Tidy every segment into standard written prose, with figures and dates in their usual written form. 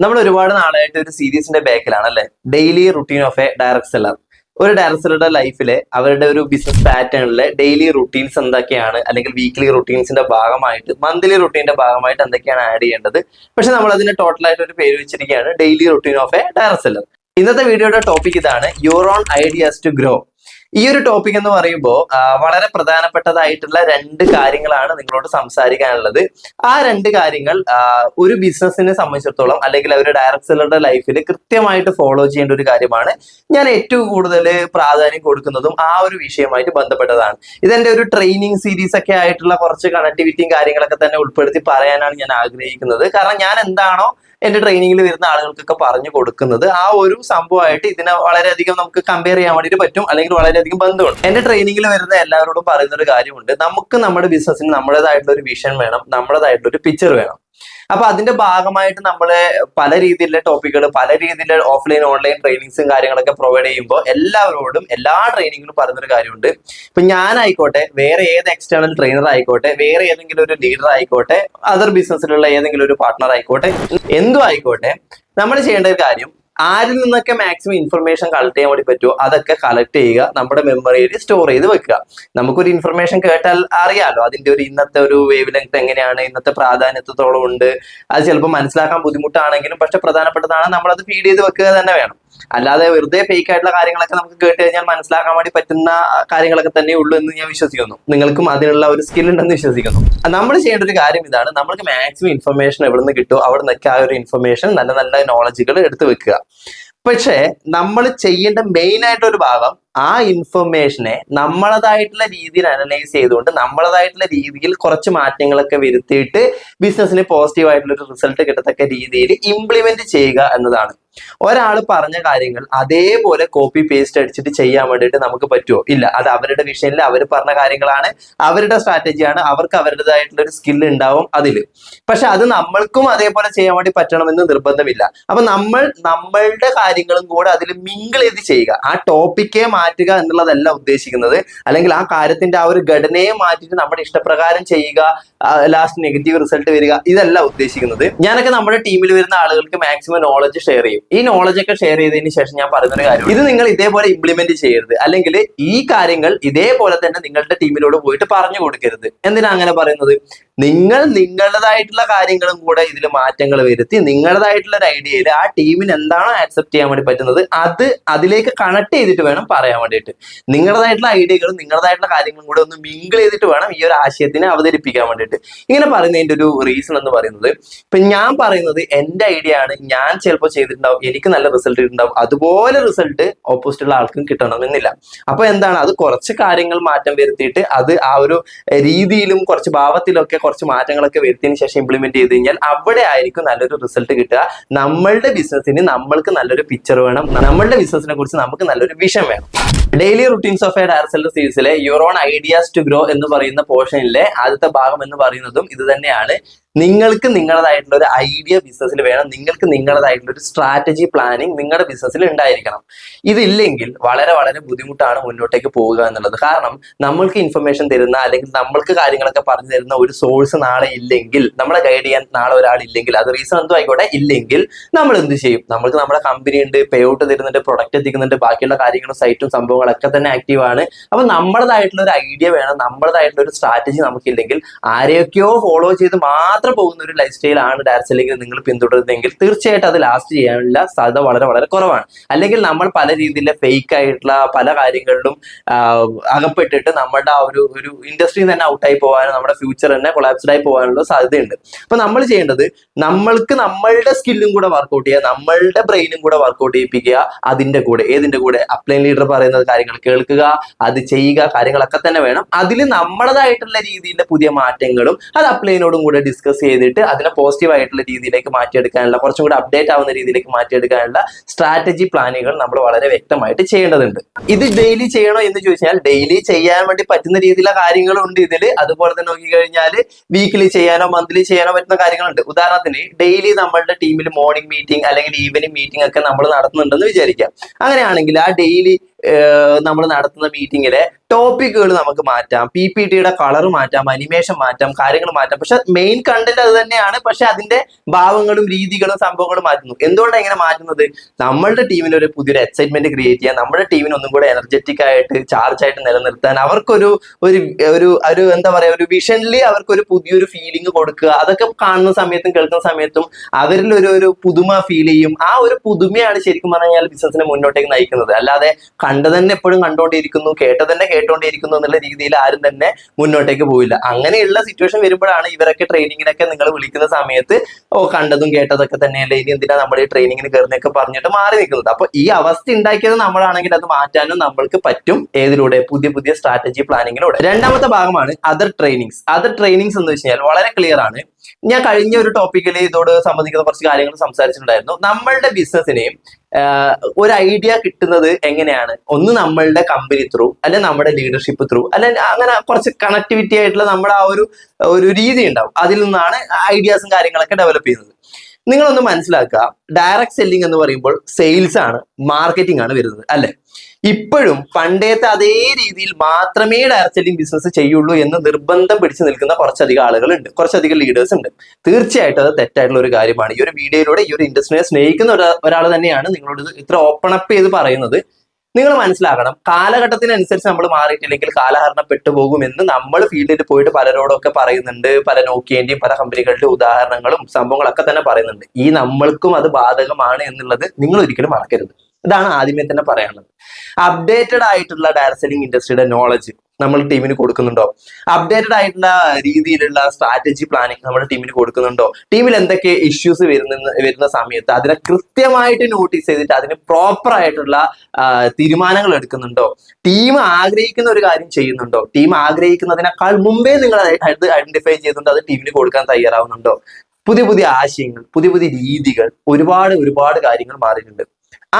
നമ്മൾ ഒരുപാട് നാളായിട്ട് ഒരു സീരീസിന്റെ ബാക്കിലാണ് അല്ലെ. Daily routine of a direct seller. ഒരു ഡയറക്ട് സെല്ലറുടെ ലൈഫിലെ അവരുടെ ഒരു ബിസിനസ് പാറ്റേണിലെ ഡെയിലി റുട്ടീൻസ് എന്തൊക്കെയാണ്, അല്ലെങ്കിൽ വീക്ക്ലി റുട്ടീൻസിന്റെ ഭാഗമായിട്ട് മന്ത്ലി റുട്ടീന്റെ ഭാഗമായിട്ട് എന്തൊക്കെയാണ് ആഡ് ചെയ്യേണ്ടത്. പക്ഷെ നമ്മൾ അതിന് ടോട്ടൽ ആയിട്ട് ഒരു പേര് വെച്ചിരിക്കുകയാണ് daily routine of a direct seller. ഇന്നത്തെ വീഡിയോയുടെ ടോപ്പിക് ഇതാണ്, your own ideas to grow. ഈ ഒരു ടോപ്പിക് എന്ന് പറയുമ്പോൾ വളരെ പ്രധാനപ്പെട്ടതായിട്ടുള്ള രണ്ട് കാര്യങ്ങളാണ് നിങ്ങളോട് സംസാരിക്കാനുള്ളത്. ആ രണ്ട് കാര്യങ്ങൾ ഒരു ബിസിനസിനെ സംബന്ധിച്ചിടത്തോളം അല്ലെങ്കിൽ ഒരു ഡയറക്ട് സെല്ലറുടെ ലൈഫിൽ കൃത്യമായിട്ട് ഫോളോ ചെയ്യേണ്ട ഒരു കാര്യമാണ്. ഞാൻ ഏറ്റവും കൂടുതൽ പ്രാധാന്യം കൊടുക്കുന്നതും ആ ഒരു വിഷയമായിട്ട് ബന്ധപ്പെട്ടതാണ്. ഇതെന്റെ ഒരു ട്രെയിനിങ് സീരീസ് ഒക്കെ ആയിട്ടുള്ള കുറച്ച് കണക്ടിവിറ്റിയും കാര്യങ്ങളൊക്കെ തന്നെ ഉൾപ്പെടുത്തി പറയാനാണ് ഞാൻ ആഗ്രഹിക്കുന്നത്. കാരണം ഞാൻ എന്താണോ എന്റെ ട്രെയിനിങ്ങിൽ വരുന്ന ആളുകൾക്കൊക്കെ പറഞ്ഞു കൊടുക്കുന്നത് ആ ഒരു സംഭവമായിട്ട് ഇതിനെ വളരെയധികം നമുക്ക് കമ്പയർ ചെയ്യാൻ വേണ്ടിയിട്ട് പറ്റും, അല്ലെങ്കിൽ വളരെയധികം ബന്ധമുണ്ട്. എന്റെ ട്രെയിനിങ്ങിൽ വരുന്ന എല്ലാവരോടും പറയുന്ന ഒരു കാര്യമുണ്ട്, നമുക്ക് നമ്മുടെ ബിസിനസ്സിന് നമ്മുടേതായിട്ടുള്ള ഒരു വിഷൻ വേണം, നമ്മുടേതായിട്ടുള്ള ഒരു പിക്ചർ വേണം. അപ്പൊ അതിന്റെ ഭാഗമായിട്ട് നമ്മള് പല രീതിയിലുള്ള ടോപ്പിക്കുകൾ, പല രീതിയിലുള്ള ഓഫ്ലൈൻ ഓൺലൈൻ ട്രെയിനിങ്സും കാര്യങ്ങളൊക്കെ പ്രൊവൈഡ് ചെയ്യുമ്പോൾ എല്ലാവരോടും എല്ലാ ട്രെയിനിങ്ങിലും പറയുന്നൊരു കാര്യമുണ്ട്. ഇപ്പൊ ഞാനായിക്കോട്ടെ, വേറെ ഏത് എക്സ്റ്റേണൽ ട്രെയിനർ ആയിക്കോട്ടെ, വേറെ ഏതെങ്കിലും ഒരു ലീഡർ ആയിക്കോട്ടെ, അതർ ബിസിനസ്സിലുള്ള ഏതെങ്കിലും ഒരു പാർട്ട്ണർ ആയിക്കോട്ടെ, എന്തും ആയിക്കോട്ടെ, നമ്മൾ ചെയ്യേണ്ട ഒരു കാര്യം ആരിൽ നിന്നൊക്കെ മാക്സിമം ഇൻഫർമേഷൻ കളക്ട് ചെയ്യാൻ വേണ്ടി പറ്റുമോ അതൊക്കെ കളക്ട് ചെയ്യുക, നമ്മുടെ മെമ്മറിയിൽ സ്റ്റോർ ചെയ്ത് വെക്കുക. നമുക്കൊരു ഇൻഫർമേഷൻ കേട്ടാൽ അറിയാലോ അതിന്റെ ഒരു ഇന്നത്തെ ഒരു വേവ് ലെങ്ത് എങ്ങനെയാണ്, ഇന്നത്തെ പ്രാധാന്യത്തോളം ഉണ്ട്. അത് ചിലപ്പോൾ മനസ്സിലാക്കാൻ ബുദ്ധിമുട്ടാണെങ്കിലും പക്ഷെ പ്രധാനപ്പെട്ടതാണ്, നമ്മളത് ഫീഡ് ചെയ്ത് വെക്കുക തന്നെ വേണം. അല്ലാതെ വെറുതെ ഫേക്ക് ആയിട്ടുള്ള കാര്യങ്ങളൊക്കെ നമുക്ക് കേട്ട് കഴിഞ്ഞാൽ മനസ്സിലാക്കാൻ വേണ്ടി പറ്റുന്ന കാര്യങ്ങളൊക്കെ തന്നെ ഉള്ളൂ എന്ന് ഞാൻ വിശ്വസിക്കുന്നു. നിങ്ങൾക്കും അതിനുള്ള ഒരു സ്കിൽ ഉണ്ടെന്ന് വിശ്വസിക്കുന്നു. നമ്മൾ ചെയ്യേണ്ട ഒരു കാര്യം ഇതാണ്, നമ്മൾക്ക് മാക്സിമം ഇൻഫർമേഷൻ എവിടെ നിന്ന് കിട്ടുമോ അവിടെ നിന്നൊക്കെ ആ ഒരു ഇൻഫർമേഷൻ, നല്ല നല്ല നോളജുകൾ എടുത്ത് വെക്കുക. പക്ഷേ നമ്മൾ ചെയ്യേണ്ട മെയിൻ ആയിട്ടൊരു ഭാഗം ആ ഇൻഫർമേഷനെ നമ്മളതായിട്ടുള്ള രീതിയിൽ അനലൈസ് ചെയ്തുകൊണ്ട് നമ്മളതായിട്ടുള്ള രീതിയിൽ കുറച്ച് മാറ്റങ്ങളൊക്കെ വരുത്തിയിട്ട് ബിസിനസ്സിന് പോസിറ്റീവ് ആയിട്ടുള്ള ഒരു റിസൾട്ട് കിട്ടത്തക്ക രീതിയിൽ ഇംപ്ലിമെന്റ് ചെയ്യുക എന്നതാണ്. ഒരാൾ പറഞ്ഞ കാര്യങ്ങൾ അതേപോലെ കോപ്പി പേസ്റ്റ് അടിച്ചിട്ട് ചെയ്യാൻ വേണ്ടിയിട്ട് നമുക്ക് പറ്റുമോ? ഇല്ല. അത് അവരുടെ വിഷയത്തിൽ അവർ പറഞ്ഞ കാര്യങ്ങളാണ്, അവരുടെ സ്ട്രാറ്റജിയാണ്, അവർക്ക് അവരുടേതായിട്ടുള്ള ഒരു സ്കിൽ ഉണ്ടാവും അതില്. പക്ഷെ അത് നമ്മൾക്കും അതേപോലെ ചെയ്യാൻ വേണ്ടി പറ്റണമെന്ന് നിർബന്ധമില്ല. അപ്പൊ നമ്മളുടെ കാര്യങ്ങളും കൂടെ അതിൽ മിങ്കിൾ ചെയ്ത് ചെയ്യുക. ആ ടോപ്പിക്കേ മാറ്റുക എന്നുള്ളതല്ല ഉദ്ദേശിക്കുന്നത്, അല്ലെങ്കിൽ ആ കാര്യത്തിന്റെ ആ ഒരു ഘടനയെ മാറ്റിയിട്ട് നമ്മുടെ ഇഷ്ടപ്രകാരം ചെയ്യുക, ലാസ്റ്റ് നെഗറ്റീവ് റിസൾട്ട് വരിക, ഇതല്ല ഉദ്ദേശിക്കുന്നത്. ഞാനൊക്കെ നമ്മുടെ ടീമിൽ വരുന്ന ആളുകൾക്ക് മാക്സിമം നോളജ് ഷെയർ ചെയ്യും. ഈ നോളജ് ഒക്കെ ഷെയർ ചെയ്തതിന് ശേഷം ഞാൻ പറയുന്നൊരു കാര്യം, ഇത് നിങ്ങൾ ഇതേപോലെ ഇംപ്ലിമെന്റ് ചെയ്യരുത്, അല്ലെങ്കിൽ ഈ കാര്യങ്ങൾ ഇതേപോലെ തന്നെ നിങ്ങളുടെ ടീമിനോട് പോയിട്ട് പറഞ്ഞു കൊടുക്കരുത്. എന്തിനാ അങ്ങനെ പറയുന്നത്? നിങ്ങൾ നിങ്ങളുടേതായിട്ടുള്ള കാര്യങ്ങളും കൂടെ ഇതിൽ മാറ്റങ്ങൾ വരുത്തി നിങ്ങളുടേതായിട്ടുള്ള ഒരു ഐഡിയയിൽ ആ ടീമിന് എന്താണോ ആക്സെപ്റ്റ് ചെയ്യാൻ വേണ്ടി പറ്റുന്നത് അത് അതിലേക്ക് കണക്ട് ചെയ്തിട്ട് വേണം പറയാൻ വേണ്ടിയിട്ട്. നിങ്ങളുടേതായിട്ടുള്ള ഐഡിയകളും നിങ്ങളുടേതായിട്ടുള്ള കാര്യങ്ങളും കൂടെ ഒന്ന് മിങ്കിൾ ചെയ്തിട്ട് വേണം ഈ ഒരു ആശയത്തിനെ അവതരിപ്പിക്കാൻ വേണ്ടിയിട്ട്. ഇങ്ങനെ പറയുന്നതിന്റെ ഒരു റീസൺ എന്ന് പറയുന്നത്, ഇപ്പൊ ഞാൻ പറയുന്നത് എന്റെ ഐഡിയ ആണ്, ഞാൻ ചിലപ്പോൾ ചെയ്തിട്ടുണ്ടാവും, എനിക്ക് നല്ല റിസൾട്ട് ഉണ്ടാവും, അതുപോലെ റിസൾട്ട് ഓപ്പോസിറ്റ് ഉള്ള ആൾക്കും കിട്ടണമെന്നില്ല. അപ്പൊ എന്താണ്, അത് കുറച്ച് കാര്യങ്ങൾ മാറ്റം വരുത്തിയിട്ട് അത് ആ ഒരു രീതിയിലും കുറച്ച് ഭാവത്തിലൊക്കെ കുറച്ച് മാറ്റങ്ങളൊക്കെ വരുത്തിയതിനു ശേഷം ഇംപ്ലിമെന്റ് ചെയ്ത് കഴിഞ്ഞാൽ അവിടെ ആയിരിക്കും നല്ലൊരു റിസൾട്ട് കിട്ടുക. നമ്മളുടെ ബിസിനസ്സിന് നമ്മൾക്ക് നല്ലൊരു പിക്ചർ വേണം, നമ്മളുടെ ബിസിനസിനെ കുറിച്ച് നമുക്ക് നല്ലൊരു വിഷൻ വേണം. Daily routines of a direct seller സീരീസിലെ your own ideas to grow എന്ന് പറയുന്ന പോർഷനിലെ ആദ്യത്തെ ഭാഗം എന്ന് പറയുന്നതും ഇത് തന്നെയാണ്. നിങ്ങൾക്ക് നിങ്ങളതായിട്ടുള്ള ഒരു ഐഡിയ ബിസിനസ്സിൽ വേണം, നിങ്ങൾക്ക് നിങ്ങളതായിട്ടുള്ള ഒരു സ്ട്രാറ്റജി പ്ലാനിങ് നിങ്ങളുടെ ബിസിനസ്സിൽ ഉണ്ടായിരിക്കണം. ഇതില്ലെങ്കിൽ വളരെ വളരെ ബുദ്ധിമുട്ടാണ് മുന്നോട്ടേക്ക് പോവുക എന്നുള്ളത്. കാരണം നമ്മൾക്ക് ഇൻഫർമേഷൻ തരുന്ന അല്ലെങ്കിൽ നമ്മൾക്ക് കാര്യങ്ങളൊക്കെ പറഞ്ഞു തരുന്ന ഒരു സോഴ്സ് നാളെ ഇല്ലെങ്കിൽ, നമ്മളെ ഗൈഡ് ചെയ്യാൻ നാളെ ഒരാളില്ലെങ്കിൽ, അത് റീസൺ എന്തോ ആയിക്കോട്ടെ, ഇല്ലെങ്കിൽ നമ്മൾ എന്ത് ചെയ്യും? നമ്മൾക്ക് നമ്മുടെ കമ്പനി ഉണ്ട്, പേ ഔട്ട് തരുന്നുണ്ട്, പ്രൊഡക്റ്റ് എത്തിക്കുന്നുണ്ട്, ബാക്കിയുള്ള കാര്യങ്ങളും സൈറ്റും സംഭവങ്ങളൊക്കെ തന്നെ ആക്റ്റീവ് ആണ്. അപ്പൊ നമ്മളതായിട്ടുള്ള ഒരു ഐഡിയ വേണം, നമ്മളതായിട്ടുള്ള ഒരു സ്ട്രാറ്റജി നമുക്കില്ലെങ്കിൽ, ആരെയൊക്കെയോ ഫോളോ ചെയ്ത് മാത്രം പോകുന്ന ഒരു ലൈഫ് സ്റ്റൈൽ ആണ് ഡയറക്ട് സെല്ലിംഗ് നിങ്ങൾ പിന്തുടരുന്നെങ്കിൽ തീർച്ചയായിട്ടും അത് ലാസ്റ്റ് ചെയ്യാനുള്ള സാധ്യത വളരെ വളരെ കുറവാണ്. അല്ലെങ്കിൽ നമ്മൾ പല രീതിയിലെ ഫേക്ക് ആയിട്ടുള്ള പല കാര്യങ്ങളിലും അകപ്പെട്ടിട്ട് നമ്മുടെ ആ ഒരു ഇൻഡസ്ട്രിയിൽ തന്നെ ഔട്ടായി പോകാനും നമ്മുടെ ഫ്യൂച്ചർ തന്നെ കൊളാപ്സ്ഡ് ആയി പോകാനുള്ള സാധ്യതയുണ്ട്. അപ്പൊ നമ്മൾ ചെയ്യേണ്ടത്, നമ്മൾക്ക് നമ്മളുടെ സ്കില്ലും കൂടെ വർക്ക്ഔട്ട് ചെയ്യുക, നമ്മളുടെ ബ്രെയിനും കൂടെ വർക്ക്ഔട്ട് ചെയ്യിപ്പിക്കുക. അതിന്റെ കൂടെ ഏതിന്റെ കൂടെ? അപ്ലൈൻ ലീഡർ പറയുന്ന കാര്യങ്ങൾ കേൾക്കുക, അത് ചെയ്യുക, കാര്യങ്ങളൊക്കെ തന്നെ വേണം. അതിൽ നമ്മുടേതായിട്ടുള്ള രീതിയിലെ പുതിയ മാറ്റങ്ങളും അത് അപ്ലൈനോടും കൂടെ ഡിസ്കസ് ചെയ്തിട്ട് അതിനെ പോസിറ്റീവ് ആയിട്ടുള്ള രീതിയിലേക്ക് മാറ്റിയെടുക്കാനുള്ള, കുറച്ചും കൂടി അപ്ഡേറ്റ് ആവുന്ന രീതിയിലേക്ക് മാറ്റിയെടുക്കാനുള്ള സ്ട്രാറ്റജി പ്ലാനുകൾ നമ്മൾ വളരെ വ്യക്തമായിട്ട് ചെയ്യേണ്ടതുണ്ട്. ഇത് ഡെയിലി ചെയ്യണോ എന്ന് ചോദിച്ചാൽ ഡെയിലി ചെയ്യാൻ വേണ്ടി പറ്റുന്ന രീതിയിലുള്ള കാര്യങ്ങളുണ്ട് ഇതിൽ. അതുപോലെ തന്നെ നോക്കിക്കഴിഞ്ഞാൽ വീക്കിലി ചെയ്യാനോ മന്ത്ലി ചെയ്യാനോ പറ്റുന്ന കാര്യങ്ങളുണ്ട്. ഉദാഹരണത്തിന് ഡെയിലി നമ്മളുടെ ടീമിൽ മോർണിംഗ് മീറ്റിംഗ് അല്ലെങ്കിൽ ഈവനിങ് മീറ്റിംഗ് ഒക്കെ നമ്മൾ നടത്തുന്നുണ്ടെന്ന് വിചാരിക്കാം. അങ്ങനെയാണെങ്കിൽ ആ ഡെയിലി നമ്മൾ നടത്തുന്ന മീറ്റിങ്ങിലെ ടോപ്പിക്കുകൾ നമുക്ക് മാറ്റാം, PPTയുടെ കളർ മാറ്റാം, അനിമേഷൻ മാറ്റാം, കാര്യങ്ങൾ മാറ്റാം. പക്ഷെ മെയിൻ കണ്ടന്റ് അത് തന്നെയാണ്. പക്ഷെ അതിന്റെ ഭാവങ്ങളും രീതികളും സംഭവങ്ങളും മാറ്റുന്നു. എന്തുകൊണ്ടാണ് ഇങ്ങനെ മാറ്റുന്നത്? നമ്മളുടെ ടീമിന് ഒരു പുതിയൊരു എക്സൈറ്റ്മെന്റ് ക്രിയേറ്റ് ചെയ്യാൻ, നമ്മുടെ ടീമിന് ഒന്നും കൂടെ എനർജറ്റിക് ആയിട്ട് ചാർജ് ആയിട്ട് നിലനിർത്താൻ, അവർക്കൊരു ഒരു ഒരു ഒരു എന്താ പറയാ, ഒരു വിഷനിലി അവർക്കൊരു പുതിയൊരു ഫീലിംഗ് കൊടുക്കുക. അതൊക്കെ കാണുന്ന സമയത്തും കേൾക്കുന്ന സമയത്തും അവരിൽ ഒരു പുതുമ ഫീൽ ചെയ്യും. ആ ഒരു പുതുമയാണ് ശരിക്കും പറഞ്ഞാൽ ബിസിനസിനെ മുന്നോട്ടേക്ക് നയിക്കുന്നത്. അല്ലാതെ കണ്ടു തന്നെ എപ്പോഴും കണ്ടുകൊണ്ടിരിക്കുന്നു, കേട്ട തന്നെ കേട്ടുകൊണ്ടിരിക്കുന്നു എന്നുള്ള രീതിയിൽ ആരും തന്നെ മുന്നോട്ടേക്ക് പോവില്ല. അങ്ങനെയുള്ള സിറ്റുവേഷൻ വരുമ്പോഴാണ് ഇവരൊക്കെ ട്രെയിനിങ്ങിനൊക്കെ നിങ്ങൾ വിളിക്കുന്ന സമയത്ത് കണ്ടതും കേട്ടതൊക്കെ തന്നെയല്ലേ, ഇനി എന്തിനാ നമ്മൾ ഈ ട്രെയിനിങ്ങിന് കയറുന്നൊക്കെ പറഞ്ഞിട്ട് മാറി നിൽക്കുന്നത്. അപ്പൊ ഈ അവസ്ഥ ഉണ്ടാക്കിയത് നമ്മളാണെങ്കിൽ അത് മാറ്റാനും നമ്മൾക്ക് പറ്റും. ഏതിലൂടെ? പുതിയ പുതിയ സ്ട്രാറ്റജി പ്ലാനിങ്ങിലൂടെ. രണ്ടാമത്തെ ഭാഗമാണ് അതർ ട്രെയിനിങ്സ്. അതർ ട്രെയിനിങ്സ് എന്ന് വെച്ച് കഴിഞ്ഞാൽ വളരെ ക്ലിയർ ആണ്. ഞാൻ കഴിഞ്ഞ ഒരു ടോപ്പിക്കിൽ ഇതോട് സംബന്ധിക്കുന്ന കുറച്ച് കാര്യങ്ങൾ സംസാരിച്ചിട്ടുണ്ടായിരുന്നു. നമ്മളുടെ ബിസിനസ്സിനെയും ഒരു ഐഡിയ കിട്ടുന്നത് എങ്ങനെയാണ്? ഒന്ന് നമ്മളുടെ കമ്പനി ത്രൂ, അല്ലെ നമ്മുടെ ലീഡർഷിപ്പ് ത്രൂ, അല്ലെ അങ്ങനെ കുറച്ച് കണക്ടിവിറ്റി ആയിട്ടുള്ള നമ്മുടെ ആ ഒരു രീതി ഉണ്ടാവും. അതിൽ നിന്നാണ് ഐഡിയാസും കാര്യങ്ങളൊക്കെ ഡെവലപ്പ് ചെയ്യുന്നത്. നിങ്ങളൊന്ന് മനസ്സിലാക്കുക, ഡയറക്റ്റ് സെല്ലിംഗ് എന്ന് പറയുമ്പോൾ സെയിൽസ് ആണ്, മാർക്കറ്റിംഗ് ആണ് വരുന്നത്, അല്ലെ? ഇപ്പോഴും പണ്ടത്തെ അതേ രീതിയിൽ മാത്രമേ ഡയറക്റ്റ് സെല്ലിംഗ് ബിസിനസ് ചെയ്യുള്ളൂ എന്ന് നിർബന്ധം പിടിച്ചു നിൽക്കുന്ന കുറച്ചധികം ആളുകളുണ്ട്, കുറച്ചധികം ലീഡേഴ്സ് ഉണ്ട്. തീർച്ചയായിട്ടും അത് തെറ്റായിട്ടുള്ള ഒരു കാര്യമാണ്. ഈ ഒരു വീഡിയോയിലൂടെ ഈ ഒരു ഇൻഡസ്ട്രിയെ സ്നേഹിക്കുന്ന ഒരാൾ തന്നെയാണ് നിങ്ങളോട് ഇത്ര ഓപ്പൺ അപ്പ് ചെയ്ത് പറയുന്നത്. നിങ്ങൾ മനസ്സിലാക്കണം, കാലഘട്ടത്തിനനുസരിച്ച് നമ്മൾ മാറിയിട്ടില്ലെങ്കിൽ കാലഹരണപ്പെട്ടു പോകുമെന്ന് നമ്മൾ ഫീൽഡിൽ പോയിട്ട് പലരോടൊക്കെ പറയുന്നുണ്ട്. പല നോക്കിയേന്റെയും പല കമ്പനികളുടെ ഉദാഹരണങ്ങളും സംഭവങ്ങളൊക്കെ തന്നെ പറയുന്നുണ്ട്. ഈ നമ്മൾക്കും അത് ബാധകമാണ് എന്നുള്ളത് നിങ്ങൾ ഒരിക്കലും മറക്കരുത്. ഇതാണ് ആദ്യമേ തന്നെ പറയാനുള്ളത്. അപ്ഡേറ്റഡ് ആയിട്ടുള്ള ഡയറക്റ്റ് സെല്ലിംഗ് ഇൻഡസ്ട്രിയുടെ നോളജ് നമ്മൾ ടീമിന് കൊടുക്കുന്നുണ്ടോ? അപ്ഡേറ്റഡ് ആയിട്ടുള്ള രീതിയിലുള്ള സ്ട്രാറ്റജി പ്ലാനിങ് നമ്മുടെ ടീമിന് കൊടുക്കുന്നുണ്ടോ? ടീമിൽ എന്തൊക്കെ ഇഷ്യൂസ് വരുന്ന സമയത്ത് അതിനെ കൃത്യമായിട്ട് നോട്ടീസ് ചെയ്തിട്ട് അതിന് പ്രോപ്പർ ആയിട്ടുള്ള തീരുമാനങ്ങൾ എടുക്കുന്നുണ്ടോ? ടീം ആഗ്രഹിക്കുന്ന ഒരു കാര്യം ചെയ്യുന്നുണ്ടോ? ടീം ആഗ്രഹിക്കുന്നതിനേക്കാൾ മുമ്പേ നിങ്ങൾ അത് ഐഡന്റിഫൈ ചെയ്തുകൊണ്ട് അത് ടീമിന് കൊടുക്കാൻ തയ്യാറാവുന്നുണ്ടോ? പുതിയ പുതിയ ആശയങ്ങൾ, പുതിയ പുതിയ രീതികൾ, ഒരുപാട് കാര്യങ്ങൾ മാറിയിട്ടുണ്ട്.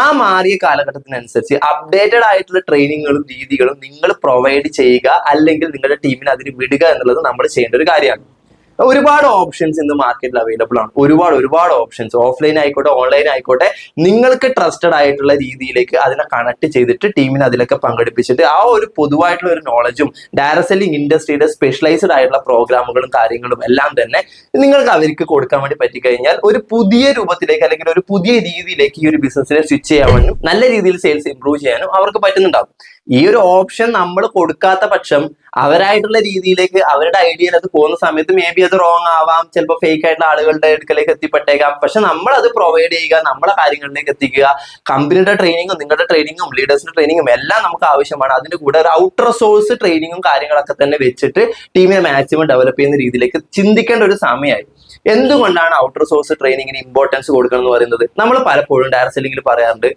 ആ മാറിയ കാലഘട്ടത്തിനനുസരിച്ച് അപ്ഡേറ്റഡ് ആയിട്ടുള്ള ട്രെയിനിങ്ങുകളും രീതികളും നിങ്ങൾ പ്രൊവൈഡ് ചെയ്യുക, അല്ലെങ്കിൽ നിങ്ങളുടെ ടീമിന് അതിന് വിടുക എന്നുള്ളത് നമ്മൾ ചെയ്യേണ്ട ഒരു കാര്യമാണ്. ഒരുപാട് ഓപ്ഷൻസ് ഇന്ന് മാർക്കറ്റിൽ അവൈലബിൾ ആണ്. ഒരുപാട് ഓപ്ഷൻസ്, ഓഫ്ലൈൻ ആയിക്കോട്ടെ ഓൺലൈൻ ആയിക്കോട്ടെ, നിങ്ങൾക്ക് ട്രസ്റ്റഡ് ആയിട്ടുള്ള രീതിയിലേക്ക് അതിനെ കണക്ട് ചെയ്തിട്ട് ടീമിനെ അതിലൊക്കെ പങ്കെടുപ്പിച്ചിട്ട് ആ ഒരു പൊതുവായിട്ടുള്ള ഒരു നോളജും ഡയറക്റ്റ് സെല്ലിംഗ് ഇൻഡസ്ട്രിയുടെ സ്പെഷ്യലൈസ്ഡ് ആയിട്ടുള്ള പ്രോഗ്രാമുകളും കാര്യങ്ങളും എല്ലാം തന്നെ നിങ്ങൾക്ക് അവർക്ക് കൊടുക്കാൻ വേണ്ടി പറ്റിക്കഴിഞ്ഞാൽ ഒരു പുതിയ രൂപത്തിലേക്ക് അല്ലെങ്കിൽ ഒരു പുതിയ രീതിയിലേക്ക് ഈ ഒരു ബിസിനസ്സിനെ സ്വിച്ച് ചെയ്യാനും നല്ല രീതിയിൽ സെയിൽസ് ഇംപ്രൂവ് ചെയ്യാനും അവർക്ക് പറ്റുന്നുണ്ടാവും. ഈ ഒരു ഓപ്ഷൻ നമ്മൾ കൊടുക്കാത്ത പക്ഷം അവരായിട്ടുള്ള രീതിയിലേക്ക് അവരുടെ ഐഡിയയിൽ അത് പോകുന്ന സമയത്ത് മേ ബി അത് റോങ് ആവാം, ചിലപ്പോൾ ഫേക്ക് ആയിട്ടുള്ള ആളുകളുടെ അടുക്കലേക്ക് എത്തിപ്പെട്ടേക്കാം. പക്ഷെ നമ്മൾ അത് പ്രൊവൈഡ് ചെയ്യുക, നമ്മളെ കാര്യങ്ങളിലേക്ക് എത്തിക്കുക. കമ്പനിയുടെ ട്രെയിനിങ്ങും നിങ്ങളുടെ ട്രെയിനിങ്ങും ലീഡേഴ്സിന്റെ ട്രെയിനിങ്ങും എല്ലാം നമുക്ക് ആവശ്യമാണ്. അതിന്റെ കൂടെ ഒരു ഔട്ടർ സോഴ്സ് ട്രെയിനിങ്ങും കാര്യങ്ങളൊക്കെ തന്നെ വെച്ചിട്ട് ടീമിനെ മാക്സിമം ഡെവലപ്പ് ചെയ്യുന്ന രീതിയിലേക്ക് ചിന്തിക്കേണ്ട ഒരു സമയമായി. എന്തുകൊണ്ടാണ് ഔട്ടർ സോഴ്സ് ട്രെയിനിങ്ങിന് ഇമ്പോർട്ടൻസ് കൊടുക്കണം എന്ന് പറയുന്നത്? നമ്മൾ പലപ്പോഴും ഡയറക്റ്റ് സെല്ലിംഗിൽ പറയാറുണ്ട്,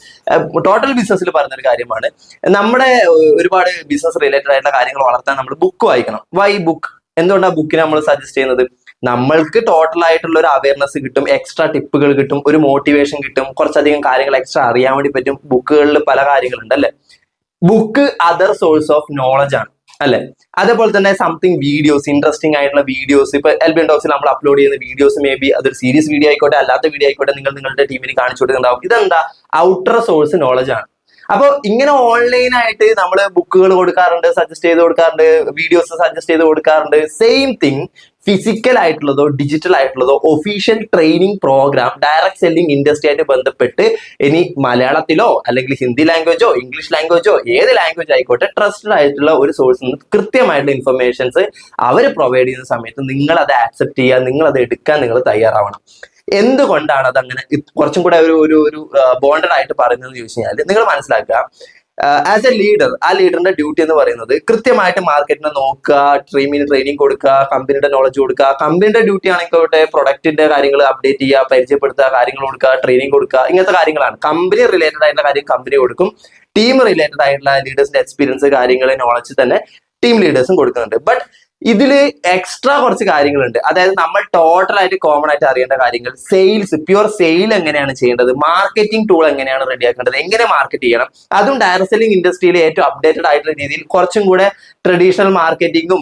ടോട്ടൽ ബിസിനസ്സിൽ പറയുന്ന ഒരു കാര്യമാണ്. നമ്മുടെ ഒരുപാട് ബിസിനസ് റിലേറ്റഡ് ആയിട്ടുള്ള കാര്യങ്ങൾ വളർത്താൻ നമ്മൾ ബുക്ക് വായിക്കണം. Why book? എന്തുകൊണ്ടാണ് ബുക്കിനെ നമ്മൾ സജസ്റ്റ് ചെയ്യുന്നത്? നമ്മൾക്ക് ടോട്ടൽ ആയിട്ടുള്ള ഒരു അവയർനെസ് കിട്ടും, എക്സ്ട്രാ ടിപ്പുകൾ കിട്ടും, ഒരു മോട്ടിവേഷൻ കിട്ടും, കുറച്ചധികം കാര്യങ്ങൾ എക്സ്ട്രാ അറിയാൻ വേണ്ടി പറ്റും. ബുക്കുകളിൽ പല കാര്യങ്ങളുണ്ട്, അല്ലെ? Book other source of knowledge ആണ്, അല്ലെ? അതേപോലെ തന്നെ സംതിങ് വീഡിയോസ്, ഇൻട്രസ്റ്റിംഗ് ആയിട്ടുള്ള വീഡിയോസ്, ഇപ്പൊ എൽബിയൻ ടോക്സിൽ നമ്മൾ അപ്ലോഡ് ചെയ്യുന്ന വീഡിയോസ് മേ ബി അതൊരു സീരിയസ് വീഡിയോ ആയിക്കോട്ടെ, അല്ലാത്ത വീഡിയോ ആയിക്കോട്ടെ, നിങ്ങൾ നിങ്ങളുടെ ടീമിന് കാണിച്ചു കൊടുക്കുന്നുണ്ടാവും. ഇതെന്താ? ഔട്ടർ സോഴ്സ് നോളജ് ആണ്. അപ്പോൾ ഇങ്ങനെ ഓൺലൈൻ ആയിട്ട് നമ്മൾ ബുക്കുകൾ കൊടുക്കാറുണ്ട്, സജസ്റ്റ് ചെയ്ത് കൊടുക്കാറുണ്ട്, വീഡിയോസ് സജസ്റ്റ് ചെയ്ത് കൊടുക്കാറുണ്ട്. സെയിം തിങ് ഫിസിക്കൽ ആയിട്ടുള്ളതോ ഡിജിറ്റൽ ആയിട്ടുള്ളതോ official training program direct selling industry ആയിട്ട് ബന്ധപ്പെട്ട് ഇനി മലയാളത്തിലോ അല്ലെങ്കിൽ ഹിന്ദി ലാംഗ്വേജോ ഇംഗ്ലീഷ് ലാംഗ്വേജോ ഏത് ലാംഗ്വേജ് ആയിക്കോട്ടെ, ട്രസ്റ്റഡ് ആയിട്ടുള്ള ഒരു സോഴ്സിൽ നിന്ന് കൃത്യമായിട്ടുള്ള ഇൻഫർമേഷൻസ് അവർ പ്രൊവൈഡ് ചെയ്യുന്ന സമയത്ത് നിങ്ങൾ അത് ആക്സെപ്റ്റ് ചെയ്യുക, നിങ്ങൾ അത് എടുക്കാൻ നിങ്ങൾ തയ്യാറാവണം. എന്തുകൊണ്ടാണ് അതങ്ങനെ കുറച്ചും കൂടെ ഒരു ബോണ്ടഡ് ആയിട്ട് പറയുന്നത് ചോദിച്ചു കഴിഞ്ഞാൽ നിങ്ങൾ മനസ്സിലാക്കുക, ആസ് എ ലീഡർ, ആ ലീഡറിന്റെ ഡ്യൂട്ടി എന്ന് പറയുന്നത് കൃത്യമായിട്ട് മാർക്കറ്റിനെ നോക്കുക, ടീമിന് ട്രെയിനിങ് കൊടുക്കുക, കമ്പനിയുടെ നോളജ് കൊടുക്കുക. കമ്പനിയുടെ ഡ്യൂട്ടി ആണെങ്കിലോട്ടെ പ്രൊഡക്റ്റിന്റെ കാര്യങ്ങൾ അപ്ഡേറ്റ് ചെയ്യുക, പരിചയപ്പെടുത്തുക, കാര്യങ്ങൾ കൊടുക്കുക, ട്രെയിനിങ് കൊടുക്കുക, ഇങ്ങനത്തെ കാര്യങ്ങളാണ്. കമ്പനി റിലേറ്റഡ് ആയിട്ടുള്ള കാര്യം കമ്പനി കൊടുക്കും, ടീം റിലേറ്റഡ് ആയിട്ടുള്ള ലീഡേഴ്സിന്റെ എക്സ്പീരിയൻസ്, കാര്യങ്ങൾ, നോളജ് തന്നെ ടീം ലീഡേഴ്സും കൊടുക്കുന്നുണ്ട്. ബട്ട് ഇതില് എക്സ്ട്രാ കുറച്ച് കാര്യങ്ങളുണ്ട്. അതായത് നമ്മൾ ടോട്ടൽ ആയിട്ട് കോമൺ ആയിട്ട് അറിയേണ്ട കാര്യങ്ങൾ, സെയിൽസ്, പ്യുവർ സെയിൽ എങ്ങനെയാണ് ചെയ്യേണ്ടത്, മാർക്കറ്റിംഗ് ടൂൾ എങ്ങനെയാണ് റെഡിയാക്കേണ്ടത്, എങ്ങനെ മാർക്കറ്റ് ചെയ്യണം, അതും ഡയറക്റ്റ് സെല്ലിംഗ് ഇൻഡസ്ട്രിയിലെ ഏറ്റവും അപ്ഡേറ്റഡ് ആയിട്ടുള്ള രീതിയിൽ കുറച്ചും കൂടെ ട്രഡീഷണൽ മാർക്കറ്റിംഗും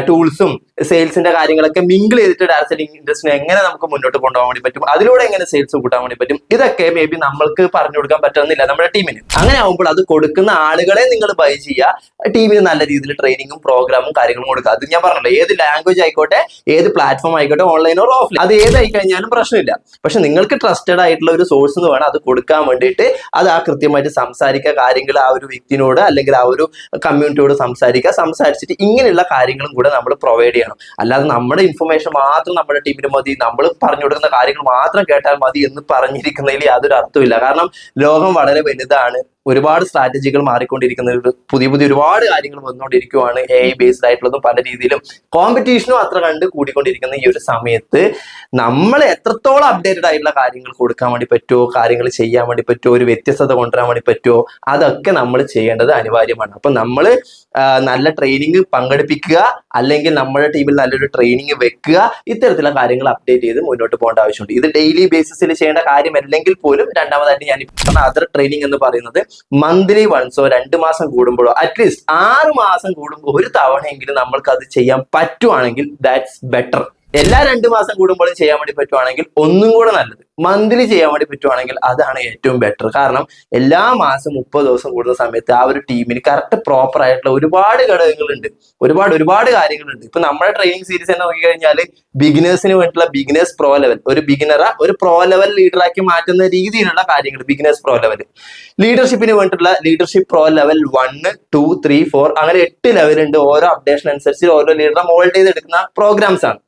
ടൂൾസും സെയിൽസിന്റെ കാര്യങ്ങളൊക്കെ മിങ്കിൾ ചെയ്തിട്ട് ഡയറക്ട് സെല്ലിംഗ് ഇൻഡസ്ട്രി എങ്ങനെ നമുക്ക് മുന്നോട്ട് കൊണ്ടുപോകാൻ വേണ്ടി പറ്റും, അതിലൂടെ എങ്ങനെ സെയിൽസ് കൂട്ടാൻ വേണ്ടി പറ്റും, ഇതൊക്കെ മേ ബി നമ്മൾക്ക് പറഞ്ഞു കൊടുക്കാൻ പറ്റുന്നില്ല നമ്മുടെ ടീമിന്. അങ്ങനെ ആകുമ്പോൾ അത് കൊടുക്കുന്ന ആളുകളെ നിങ്ങൾ ബൈ ചെയ്യുക, ടീമിന് നല്ല രീതിയിൽ ട്രെയിനിങ്ങും പ്രോഗ്രാമും കാര്യങ്ങളും കൊടുക്കുക. അത് ഞാൻ പറഞ്ഞല്ലോ, ഏത് ലാംഗ്വേജ് ആയിക്കോട്ടെ, ഏത് പ്ലാറ്റ്ഫോം ആയിക്കോട്ടെ, ഓൺലൈൻ ഓർ ഓഫ്ലൈൻ, അത് ഏതായി കഴിഞ്ഞാലും പ്രശ്നമില്ല. പക്ഷെ നിങ്ങൾക്ക് ട്രസ്റ്റഡ് ആയിട്ടുള്ള ഒരു സോഴ്സ് എന്ന് വേണം അത് കൊടുക്കാൻ വേണ്ടിയിട്ട്. അത് ആ കൃത്യമായിട്ട് സംസാരിക്കുക, കാര്യങ്ങൾ ആ ഒരു വ്യക്തിനോട് അല്ലെങ്കിൽ ആ ഒരു കമ്മ്യൂണിറ്റിയോട് സംസാരിച്ചിട്ട് ഇങ്ങനെയുള്ള കാര്യങ്ങളും കൂടെ നമ്മൾ പ്രൊവൈഡ് ചെയ്യണം. അല്ലാതെ നമ്മുടെ ഇൻഫർമേഷൻ മാത്രം നമ്മുടെ ടീമിന് മതി, നമ്മൾ പറഞ്ഞു കൊടുക്കുന്ന കാര്യങ്ങൾ മാത്രം കേട്ടാൽ മതി എന്ന് പറഞ്ഞിരിക്കുന്നതിൽ യാതൊരു അർത്ഥമില്ല. കാരണം ലോകം വളരെ വലുതാണ്, ഒരുപാട് സ്ട്രാറ്റജികൾ മാറിക്കൊണ്ടിരിക്കുന്ന പുതിയ ഒരുപാട് കാര്യങ്ങൾ വന്നുകൊണ്ടിരിക്കുകയാണ്. AI ബേസ്ഡ് ആയിട്ടുള്ളതും പല രീതിയിലും കോമ്പറ്റീഷനും അത്ര കണ്ട് കൂടിക്കൊണ്ടിരിക്കുന്ന ഈ ഒരു സമയത്ത് നമ്മൾ എത്രത്തോളം അപ്ഡേറ്റഡ് ആയിട്ടുള്ള കാര്യങ്ങൾ കൊടുക്കാൻ വേണ്ടി പറ്റുമോ, കാര്യങ്ങൾ ചെയ്യാൻ വേണ്ടി പറ്റുമോ, ഒരു വ്യത്യസ്തത കൊണ്ടുവരാൻ വേണ്ടി പറ്റുമോ, അതൊക്കെ നമ്മൾ ചെയ്യേണ്ടത് അനിവാര്യമാണ്. അപ്പൊ നമ്മൾ നല്ല ട്രെയിനിങ് പങ്കെടുപ്പിക്കുക, അല്ലെങ്കിൽ നമ്മുടെ ടീമിൽ നല്ലൊരു ട്രെയിനിങ് വെക്കുക, ഇത്തരത്തിലുള്ള കാര്യങ്ങൾ അപ്ഡേറ്റ് ചെയ്ത് മുന്നോട്ട് പോകേണ്ട ആവശ്യമുണ്ട്. ഇത് ഡെയിലി ബേസിസിൽ ചെയ്യേണ്ട കാര്യമല്ലെങ്കിൽ പോലും രണ്ടാമതായിട്ട് ഞാൻ ഇപ്പോൾ അതർ ട്രെയിനിങ് എന്ന് പറയുന്നത് മന്ത്ലി വൺസോ 2 മാസം കൂടുമ്പോഴോ അറ്റ്ലീസ്റ്റ് 6 മാസം കൂടുമ്പോൾ ഒരു തവണയെങ്കിലും നമ്മൾക്ക് അത് ചെയ്യാൻ പറ്റുവാണെങ്കിൽ ദാറ്റ്സ് ബെറ്റർ. എല്ലാ 2 മാസം കൂടുമ്പോഴും ചെയ്യാൻ വേണ്ടി പറ്റുവാണെങ്കിൽ ഒന്നും കൂടെ നല്ലത്. മന്ത്ലി ചെയ്യാൻ വേണ്ടി പറ്റുവാണെങ്കിൽ അതാണ് ഏറ്റവും ബെറ്റർ. കാരണം എല്ലാ മാസം 30 ദിവസം കൂടുന്ന സമയത്ത് ആ ഒരു ടീമിന് കറക്റ്റ് പ്രോപ്പർ ആയിട്ടുള്ള ഒരുപാട് ഘടകങ്ങളുണ്ട്, ഒരുപാട് കാര്യങ്ങളുണ്ട്. ഇപ്പൊ നമ്മുടെ ട്രെയിനിങ് സീരീസ് തന്നെ നോക്കിക്കഴിഞ്ഞാൽ ബിഗിനേഴ്സിന് വേണ്ടിയിട്ടുള്ള ബിഗിനേഴ്സ് പ്രോ ലെവൽ, ഒരു ബിഗിനറെ ഒരു പ്രോ ലെവൽ ലീഡറാക്കി മാറ്റുന്ന രീതിയിലുള്ള കാര്യങ്ങൾ, ബിഗിനേഴ്സ് പ്രോ ലെവൽ. ലീഡർഷിപ്പിന് വേണ്ടിയിട്ടുള്ള ലീഡർഷിപ്പ് പ്രോ ലെവൽ 1, 2, 3, 4 അങ്ങനെ 8 ലെവലുണ്ട്. ഓരോ അപ്ഡേഷൻ അനുസരിച്ച് ഓരോ ലീഡറെ മോൾഡ് ചെയ്തെടുക്കുന്ന പ്രോഗ്രാംസ് ആണ്.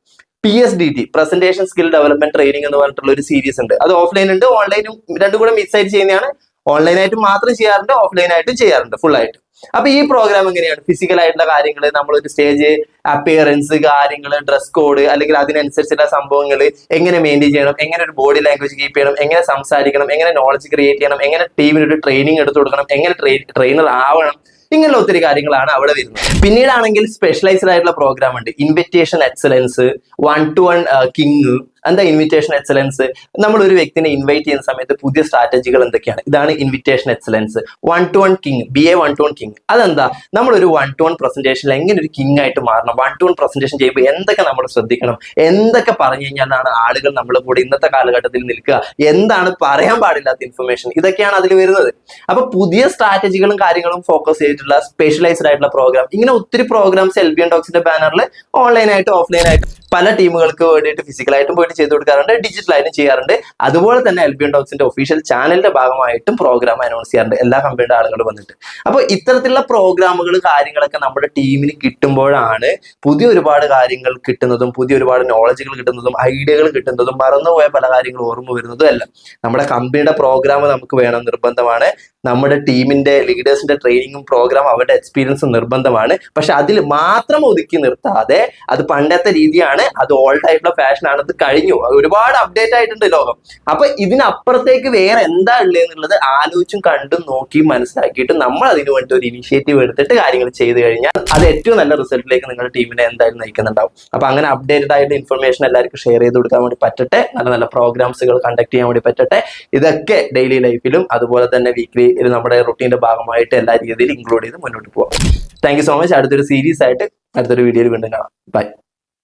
PSDT, presentation skill development training എന്ന് പറഞ്ഞിട്ടുള്ള ഒരു സീരീസ് ഉണ്ട്. അത് ഓഫ്ലൈൻ ഉണ്ട്, ഓൺലൈനും രണ്ടും കൂടെ മിക്സ് ആയിട്ട് ചെയ്യുന്നതാണ്. ഓൺലൈനായിട്ട് മാത്രം ചെയ്യാറുണ്ട്, ഓഫ്ലൈനായിട്ടും ചെയ്യാറുണ്ട് ഫുൾ ആയിട്ട്. അപ്പൊ ഈ പ്രോഗ്രാം എങ്ങനെയാണ്? ഫിസിക്കൽ ആയിട്ടുള്ള കാര്യങ്ങൾ, നമ്മളൊരു സ്റ്റേജ് അപ്പിയറൻസ് കാര്യങ്ങൾ, ഡ്രസ് കോഡ് അല്ലെങ്കിൽ അതിനനുസരിച്ചുള്ള സംഭവങ്ങൾ എങ്ങനെ മെയിൻറ്റെയിൻ ചെയ്യണം, എങ്ങനെ ഒരു ബോഡി ലാംഗ്വേജ് കീപ്പ് ചെയ്യണം, എങ്ങനെ സംസാരിക്കണം, എങ്ങനെ നോളജ് ക്രിയേറ്റ് ചെയ്യണം, എങ്ങനെ ടീമിനൊരു ട്രെയിനിങ് എടുത്തു കൊടുക്കണം, എങ്ങനെ ട്രെയിനർ ആവണം, ഇങ്ങനെയുള്ള ഒത്തിരി കാര്യങ്ങളാണ് അവിടെ വരുന്നത്. പിന്നീടാണെങ്കിൽ സ്പെഷ്യലൈസ്ഡ് ആയിട്ടുള്ള പ്രോഗ്രാം ഉണ്ട്. Invitation excellence, 1-to-1 king. എന്താ ഇൻവിറ്റേഷൻ എക്സലൻസ്? നമ്മൾ ഒരു വ്യക്തിനെ ഇൻവൈറ്റ് ചെയ്യുന്ന സമയത്ത് പുതിയ സ്ട്രാറ്റജികൾ എന്തൊക്കെയാണ്? ഇതാണ് invitation excellence. 1-to-1 king, BA 1-to-1 king. അതെന്താ? നമ്മളൊരു 1-to-1 പ്രസന്റേഷനിൽ എങ്ങനെ ഒരു കിങ് ആയിട്ട് മാറണം, 1-to-1 പ്രസന്റേഷൻ ചെയ്യുമ്പോൾ എന്തൊക്കെ നമ്മൾ ശ്രദ്ധിക്കണം, എന്തൊക്കെ പറഞ്ഞു കഴിഞ്ഞാലാണ് ആളുകൾ നമ്മളെ കൂടെ ഇന്നത്തെ കാലഘട്ടത്തിൽ നിൽക്കുക, എന്താണ് പറയാൻ പാടില്ലാത്ത ഇൻഫർമേഷൻ, ഇതൊക്കെയാണ് അതിൽ വരുന്നത്. അപ്പൊ പുതിയ സ്ട്രാറ്റജികളും കാര്യങ്ങളും ഫോക്കസ് ചെയ്തിട്ടുള്ള സ്പെഷ്യലൈസ്ഡ് ആയിട്ടുള്ള പ്രോഗ്രാം, ഇങ്ങനെ ഒത്തിരി പ്രോഗ്രാംസ് LBN Talks ബാനറിൽ ഓൺലൈനായിട്ടും ഓഫ്ലൈനായിട്ടും പല ടീമുകൾക്ക് വേണ്ടിയിട്ട് ഫിസിക്കലായിട്ടും പോയിട്ട് ചെയ്തു കൊടുക്കാറുണ്ട്, ഡിജിറ്റലായിട്ടും ചെയ്യാറുണ്ട്. അതുപോലെ തന്നെ LBN Talks ഒഫീഷ്യൽ ചാനലിന്റെ ഭാഗമായിട്ടും പ്രോഗ്രാം അനൗൺസ് ചെയ്യാറുണ്ട്, എല്ലാ കമ്പനിയുടെ ആളുകൾ വന്നിട്ട്. അപ്പോൾ ഇത്തരത്തിലുള്ള പ്രോഗ്രാമുകൾ കാര്യങ്ങളൊക്കെ നമ്മുടെ ടീമിന് കിട്ടുമ്പോഴാണ് പുതിയ ഒരുപാട് കാര്യങ്ങൾ കിട്ടുന്നതും, പുതിയ ഒരുപാട് നോളജുകൾ കിട്ടുന്നതും, ഐഡിയകൾ കിട്ടുന്നതും, മറന്നുപോയ പല കാര്യങ്ങളും ഓർമ്മ വരുന്നതും അല്ല. നമ്മുടെ കമ്പനിയുടെ പ്രോഗ്രാം നമുക്ക് വേണം, നിർബന്ധമാണ്. നമ്മുടെ ടീമിന്റെ ലീഡേഴ്സിന്റെ ട്രെയിനിങ്ങും പ്രോഗ്രാം, അവരുടെ എക്സ്പീരിയൻസ് നിർബന്ധമാണ്. പക്ഷെ അതിൽ മാത്രം ഒതുക്കി നിർത്താതെ, അത് പണ്ടത്തെ രീതിയാണ്, അത് ഓൾഡ് ആയിട്ടുള്ള ഫാഷൻ ആണ്, അത് കഴിഞ്ഞു, ഒരുപാട് അപ്ഡേറ്റ് ആയിട്ടുണ്ട് ലോകം. അപ്പൊ ഇതിനപ്പുറത്തേക്ക് വേറെ എന്താ ഉള്ളത് എന്നുള്ളത് ആലോചിച്ചും കണ്ടും നോക്കിയും മനസ്സിലാക്കിയിട്ട് നമ്മൾ അതിനു വേണ്ടി ഒരു ഇനിഷ്യേറ്റീവ് എടുത്തിട്ട് കാര്യങ്ങൾ ചെയ്തു കഴിഞ്ഞാൽ അത് ഏറ്റവും നല്ല റിസൾട്ടിലേക്ക് നിങ്ങളുടെ ടീമിനെ എന്തായാലും നയിക്കുന്നുണ്ടാവും. അപ്പൊ അങ്ങനെ അപ്ഡേറ്റഡ് ആയിട്ട് ഇൻഫർമേഷൻ എല്ലാവർക്കും ഷെയർ ചെയ്ത് കൊടുക്കാൻ വേണ്ടി പറ്റട്ടെ, നല്ല നല്ല പ്രോഗ്രാംസുകൾ കണ്ടക്ട് ചെയ്യാൻ വേണ്ടി പറ്റട്ടെ. ഇതൊക്കെ ഡെയിലി ലൈഫിലും അതുപോലെ തന്നെ വീക്ക്ലി നമ്മുടെ റുട്ടീന്റെ ഭാഗമായിട്ട് എല്ലാ രീതിയിലും ഇൻക്ലൂഡ് ചെയ്ത് മുന്നോട്ട് പോകാം. Thank you so much. അടുത്തൊരു സീരീസ് ആയിട്ട് അടുത്തൊരു വീഡിയോയിൽ വീണ്ടും കാണാം. ബൈ.